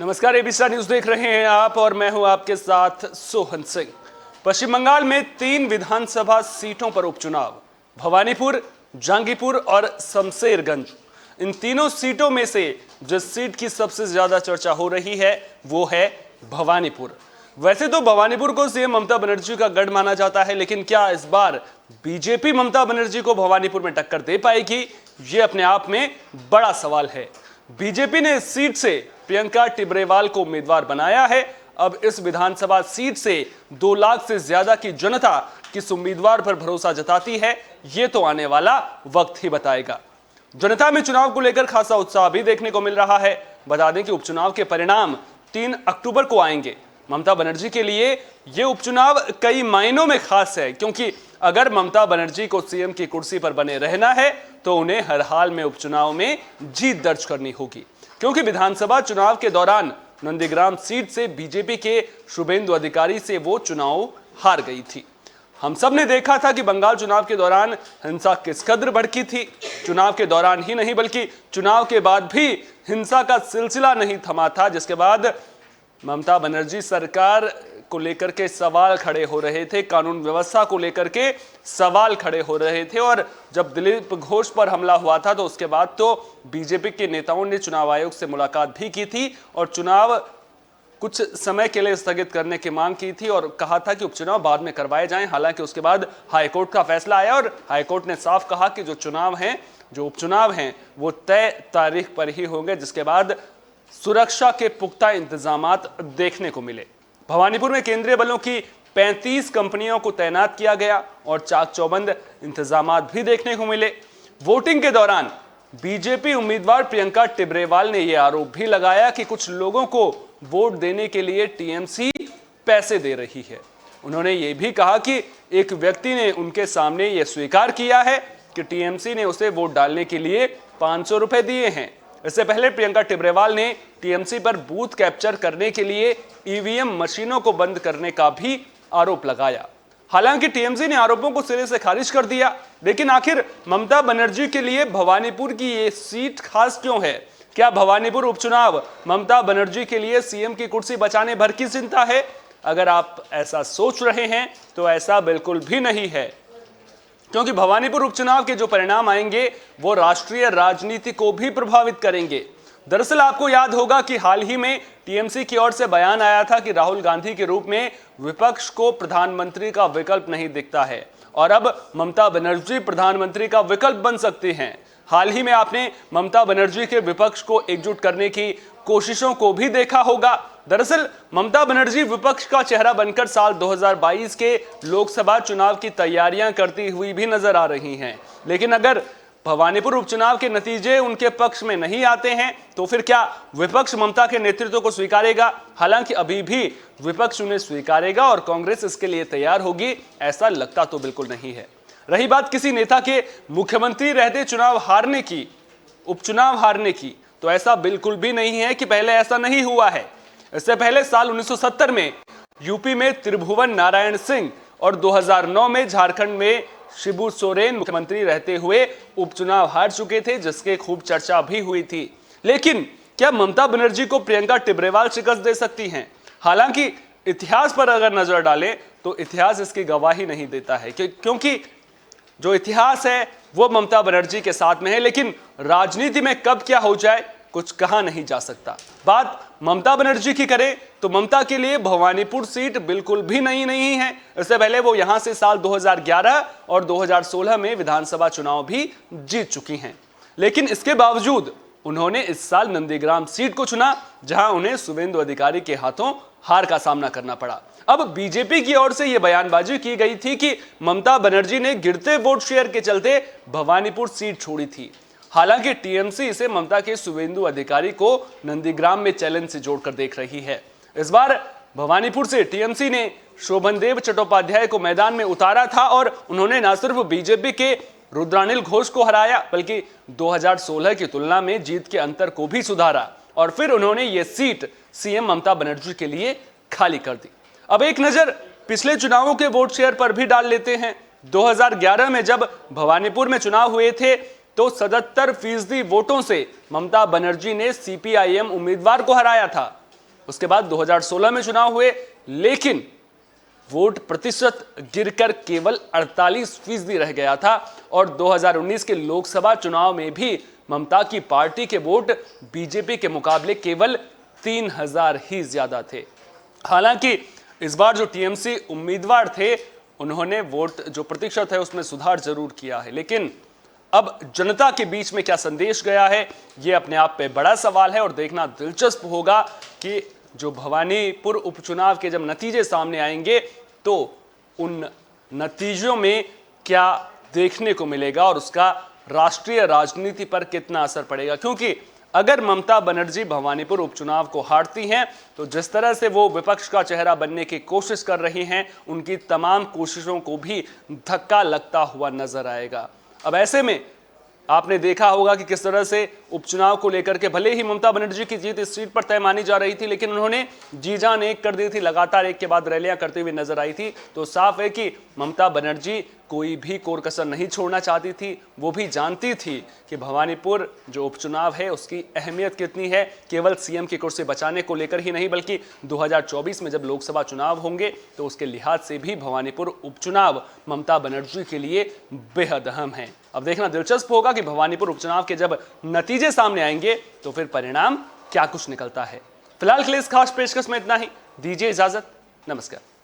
नमस्कार, ABC news देख रहे हैं आप और मैं हूं आपके साथ सोहन सिंह। पश्चिम बंगाल में 3 विधानसभा सीटों पर उपचुनाव, भवानीपुर, जंगीपुर और शमशेरगंज। इन तीनों सीटों में से जिस सीट की सबसे ज्यादा चर्चा हो रही है वो है भवानीपुर। वैसे तो भवानीपुर को सीएम ममता बनर्जी का गढ़ माना जाता है, लेकिन क्या इस बार बीजेपी ममता बनर्जी को भवानीपुर में टक्कर दे पाएगी? ये अपने आप में बड़ा सवाल है। बीजेपी ने इस सीट से प्रियंका टिब्रेवाल को उम्मीदवार बनाया है। अब इस विधानसभा सीट से 2 लाख से ज्यादा की जनता किस उम्मीदवार पर भरोसा जताती है, ये तो आने वाला वक्त ही बताएगा। जनता में चुनाव को लेकर खासा उत्साह भी देखने को मिल रहा है। बता दें कि उपचुनाव के परिणाम 3 अक्टूबर को आएंगे। ममता बनर्जी के लिए यह उपचुनाव कई मायनों में खास है, क्योंकि अगर ममता बनर्जी को सीएम की कुर्सी पर बने रहना है तो उन्हें हर हाल में उपचुनाव में जीत दर्ज करनी होगी, क्योंकि विधानसभा चुनाव के दौरान नंदीग्राम सीट से बीजेपी के शुभेंदु अधिकारी से वो चुनाव हार गई थी। हम सब ने देखा था कि बंगाल चुनाव के दौरान हिंसा किस कदर भड़की थी। चुनाव के दौरान ही नहीं बल्कि चुनाव के बाद भी हिंसा का सिलसिला नहीं थमा था, जिसके बाद ममता बनर्जी सरकार को लेकर के सवाल खड़े हो रहे थे, कानून व्यवस्था को लेकर के सवाल खड़े हो रहे थे। और जब दिलीप घोष पर हमला हुआ था तो उसके बाद तो बीजेपी के नेताओं ने चुनाव आयोग से मुलाकात भी की थी और चुनाव कुछ समय के लिए स्थगित करने की मांग की थी और कहा था कि उपचुनाव बाद में करवाए जाएं। हालांकि उसके बाद हाईकोर्ट का फैसला आया और हाईकोर्ट ने साफ कहा कि जो उपचुनाव हैं वो तय तारीख पर ही होंगे, जिसके बाद सुरक्षा के पुख्ता इंतजामात देखने को मिले। भवानीपुर में केंद्रीय बलों की 35 कंपनियों को तैनात किया गया और चाक चौबंद इंतजामात भी देखने को मिले। वोटिंग के दौरान बीजेपी उम्मीदवार प्रियंका टिब्रेवाल ने यह आरोप भी लगाया कि कुछ लोगों को वोट देने के लिए टीएमसी पैसे दे रही है। उन्होंने यह भी कहा कि एक व्यक्ति ने उनके सामने यह स्वीकार किया है कि टीएमसी ने उसे वोट डालने के लिए 500 रुपए दिए हैं। इससे पहले प्रियंका टिब्रेवाल ने टीएमसी पर बूथ कैप्चर करने के लिए ईवीएम मशीनों को बंद करने का भी आरोप लगाया। हालांकि टीएमसी ने आरोपों को सिरे से खारिज कर दिया, लेकिन आखिर ममता बनर्जी के लिए भवानीपुर की ये सीट खास क्यों है? क्या भवानीपुर उपचुनाव ममता बनर्जी के लिए सीएम की कुर्सी बचाने भर की चिंता है? अगर आप ऐसा सोच रहे हैं तो ऐसा बिल्कुल भी नहीं है, क्योंकि भवानीपुर उपचुनाव के जो परिणाम आएंगे वो राष्ट्रीय राजनीति को भी प्रभावित करेंगे। दरअसल आपको याद होगा कि हाल ही में टीएमसी की ओर से बयान आया था कि राहुल गांधी के रूप में विपक्ष को प्रधानमंत्री का विकल्प नहीं दिखता है और अब ममता बनर्जी प्रधानमंत्री का विकल्प बन सकती हैं। हाल ही में आपने ममता बनर्जी के विपक्ष को एकजुट करने की कोशिशों को भी देखा होगा। दरअसल ममता बनर्जी विपक्ष का चेहरा बनकर साल 2022 के लोकसभा चुनाव की तैयारियां करती हुई भी नजर आ रही हैं, लेकिन अगर भवानीपुर उपचुनाव के नतीजे उनके पक्ष में नहीं आते हैं तो फिर क्या विपक्ष ममता के नेतृत्व को स्वीकारेगा? हालांकि अभी भी विपक्ष उन्हें स्वीकारेगा और कांग्रेस इसके लिए तैयार होगी, ऐसा लगता तो बिल्कुल नहीं है। रही बात किसी नेता के मुख्यमंत्री रहते उपचुनाव हारने की, तो ऐसा बिल्कुल भी नहीं है कि पहले ऐसा नहीं हुआ है। इससे पहले साल 1970 में यूपी में त्रिभुवन नारायण सिंह और 2009 में झारखंड में शिबू सोरेन मुख्यमंत्री रहते हुए उपचुनाव हार चुके थे, जिसके खूब चर्चा भी हुई थी। लेकिन क्या ममता बनर्जी को प्रियंका टिब्रेवाल शिकस्त दे सकती हैं? हालांकि इतिहास पर अगर नजर डालें तो इतिहास इसकी गवाही नहीं देता है, क्योंकि जो इतिहास है वो ममता बनर्जी के साथ में है, लेकिन राजनीति में कब क्या हो जाए कुछ कहा नहीं जा सकता। बात ममता बनर्जी की करें तो ममता के लिए भवानीपुर सीट बिल्कुल भी नई नहीं है। इससे पहले वो यहां से साल 2011 और 2016 में विधानसभा चुनाव भी जीत चुकी हैं, लेकिन इसके बावजूद उन्होंने इस साल नंदीग्राम सीट को चुना, जहां उन्हें शुभेंदु अधिकारी के हाथों हार का सामना करना पड़ा। अब बीजेपी की ओर से यह बयानबाजी की गई थी कि ममता बनर्जी ने गिरते वोट शेयर के चलते भवानीपुर सीट छोड़ी थी। हालांकि टीएमसी इसे ममता के शुभेंदु अधिकारी को नंदीग्राम में चैलेंज से जोड़कर देख रही है। इस बार भवानीपुर से टीएमसी ने शोभनदेव चट्टोपाध्याय को मैदान में उतारा था और उन्होंने न सिर्फ बीजेपी के रुद्रानिल घोष को हराया, बल्कि 2016 की तुलना में जीत के अंतर को भी सुधारा और फिर उन्होंने ये सीट सीएम ममता बनर्जी के लिए खाली कर दी। अब एक नजर पिछले चुनावों के वोट शेयर पर भी डाल लेते हैं। 2011 में जब भवानीपुर में चुनाव हुए थे तो 77% वोटों से ममता बनर्जी ने सीपीआईएम उम्मीदवार को हराया था। उसके बाद 2016 में चुनाव हुए, लेकिन वोट प्रतिशत गिरकर केवल 48% रह गया था और 2019 के लोकसभा चुनाव में भी ममता की पार्टी के वोट बीजेपी के मुकाबले केवल 3000 ही ज्यादा थे। हालांकि इस बार जो टीएमसी उम्मीदवार थे उन्होंने वोट जो प्रतिशत है उसमें सुधार जरूर किया है, लेकिन अब जनता के बीच में क्या संदेश गया है यह अपने आप पे बड़ा सवाल है और देखना दिलचस्प होगा कि जो भवानीपुर उपचुनाव के जब नतीजे सामने आएंगे तो उन नतीजों में क्या देखने को मिलेगा और उसका राष्ट्रीय राजनीति पर कितना असर पड़ेगा। क्योंकि अगर ममता बनर्जी भवानीपुर उपचुनाव को हारती हैं तो जिस तरह से वो विपक्ष का चेहरा बनने की कोशिश कर रही हैं, उनकी तमाम कोशिशों को भी धक्का लगता हुआ नजर आएगा। अब ऐसे में आपने देखा होगा कि किस तरह से उपचुनाव को लेकर के भले ही ममता बनर्जी की जीत इस सीट पर तय मानी जा रही थी, लेकिन उन्होंने जी जान एक कर दी थी, लगातार एक के बाद रैलियां करते हुए नजर आई थी। तो साफ है कि ममता बनर्जी कोई भी कोर कसर नहीं छोड़ना चाहती थी। वो भी जानती थी कि भवानीपुर जो उपचुनाव है उसकी अहमियत कितनी है, केवल सीएम की कुर्सी बचाने को लेकर ही नहीं बल्कि 2024 में जब लोकसभा चुनाव होंगे तो उसके लिहाज से भी भवानीपुर उपचुनाव ममता बनर्जी के लिए बेहद अहम है। अब देखना दिलचस्प होगा कि भवानीपुर उपचुनाव के जब नतीजे सामने आएंगे तो फिर परिणाम क्या कुछ निकलता है। फिलहाल के लिए इस खास पेशकश में इतना ही। दीजिए इजाजत, नमस्कार।